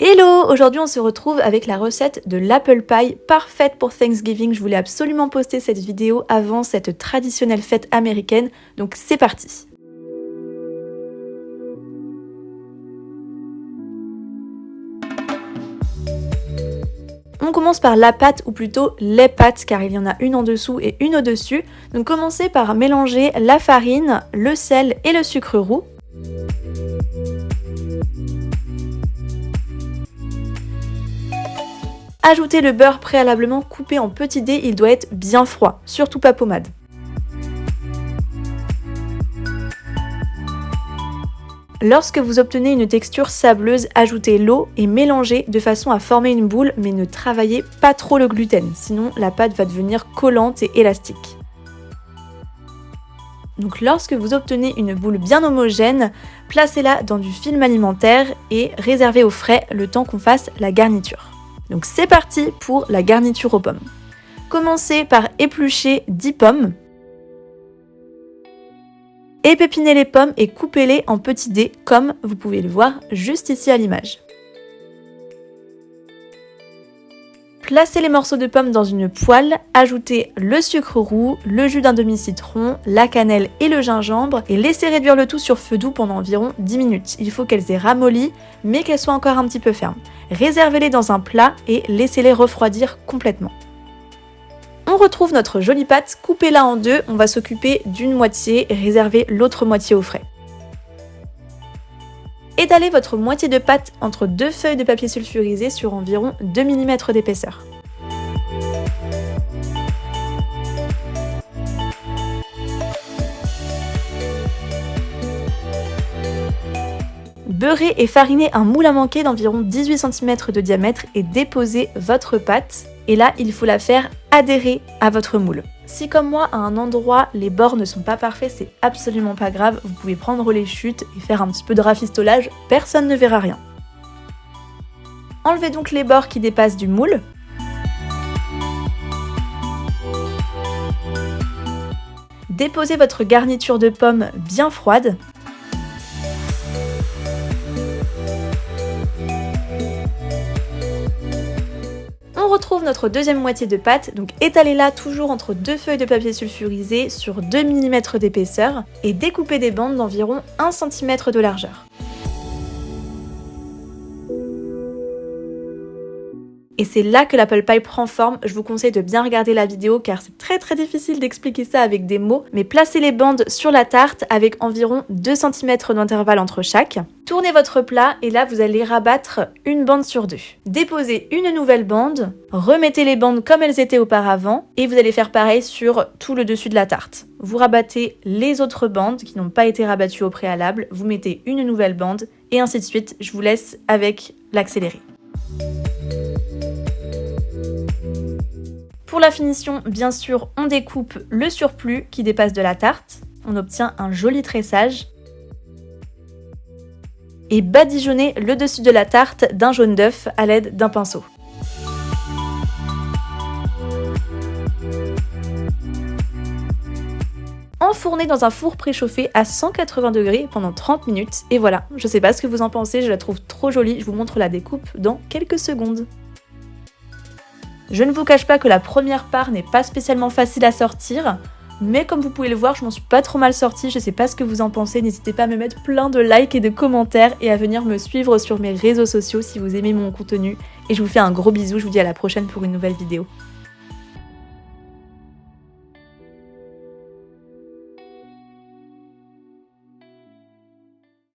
Hello! Aujourd'hui on se retrouve avec la recette de l'apple pie parfaite pour Thanksgiving. Je voulais absolument poster cette vidéo avant cette traditionnelle fête américaine, donc c'est parti! On commence par la pâte ou plutôt les pâtes car il y en a une en dessous et une au-dessus. Donc commencez par mélanger la farine, le sel et le sucre roux. Ajoutez le beurre préalablement coupé en petits dés, il doit être bien froid, surtout pas pommade. Lorsque vous obtenez une texture sableuse, ajoutez l'eau et mélangez de façon à former une boule, mais ne travaillez pas trop le gluten, sinon la pâte va devenir collante et élastique. Donc lorsque vous obtenez une boule bien homogène, placez-la dans du film alimentaire et réservez au frais le temps qu'on fasse la garniture. Donc c'est parti pour la garniture aux pommes. Commencez par éplucher 10 pommes. Épépinez les pommes et coupez-les en petits dés comme vous pouvez le voir juste ici à l'image. Placez les morceaux de pommes dans une poêle, ajoutez le sucre roux, le jus d'un demi-citron, la cannelle et le gingembre et laissez réduire le tout sur feu doux pendant environ 10 minutes. Il faut qu'elles aient ramolli mais qu'elles soient encore un petit peu fermes. Réservez-les dans un plat et laissez-les refroidir complètement. On retrouve notre jolie pâte, coupez-la en deux, on va s'occuper d'une moitié et réserver l'autre moitié au frais. Étalez votre moitié de pâte entre deux feuilles de papier sulfurisé sur environ 2 mm d'épaisseur. Beurrez et farinez un moule à manquer d'environ 18 cm de diamètre et déposez votre pâte. Et là, il faut la faire adhérer à votre moule. Si comme moi, à un endroit, les bords ne sont pas parfaits, c'est absolument pas grave. Vous pouvez prendre les chutes et faire un petit peu de rafistolage, personne ne verra rien. Enlevez donc les bords qui dépassent du moule. Déposez votre garniture de pommes bien froide. On retrouve notre deuxième moitié de pâte, donc étalez-la toujours entre deux feuilles de papier sulfurisé sur 2 mm d'épaisseur et découpez des bandes d'environ 1 cm de largeur. Et c'est là que l'apple pie prend forme. Je vous conseille de bien regarder la vidéo car c'est très difficile d'expliquer ça avec des mots. Mais placez les bandes sur la tarte avec environ 2 cm d'intervalle entre chaque. Tournez votre plat et là vous allez rabattre une bande sur deux. Déposez une nouvelle bande, remettez les bandes comme elles étaient auparavant et vous allez faire pareil sur tout le dessus de la tarte. Vous rabattez les autres bandes qui n'ont pas été rabattues au préalable, vous mettez une nouvelle bande et ainsi de suite. Je vous laisse avec l'accéléré. Pour la finition, bien sûr, on découpe le surplus qui dépasse de la tarte. On obtient un joli tressage. Et badigeonnez le dessus de la tarte d'un jaune d'œuf à l'aide d'un pinceau. Enfournez dans un four préchauffé à 180 degrés pendant 30 minutes. Et voilà, je sais pas ce que vous en pensez, je la trouve trop jolie. Je vous montre la découpe dans quelques secondes. Je ne vous cache pas que la première part n'est pas spécialement facile à sortir, mais comme vous pouvez le voir, je m'en suis pas trop mal sortie, je sais pas ce que vous en pensez, n'hésitez pas à me mettre plein de likes et de commentaires et à venir me suivre sur mes réseaux sociaux si vous aimez mon contenu. Et je vous fais un gros bisou, je vous dis à la prochaine pour une nouvelle vidéo.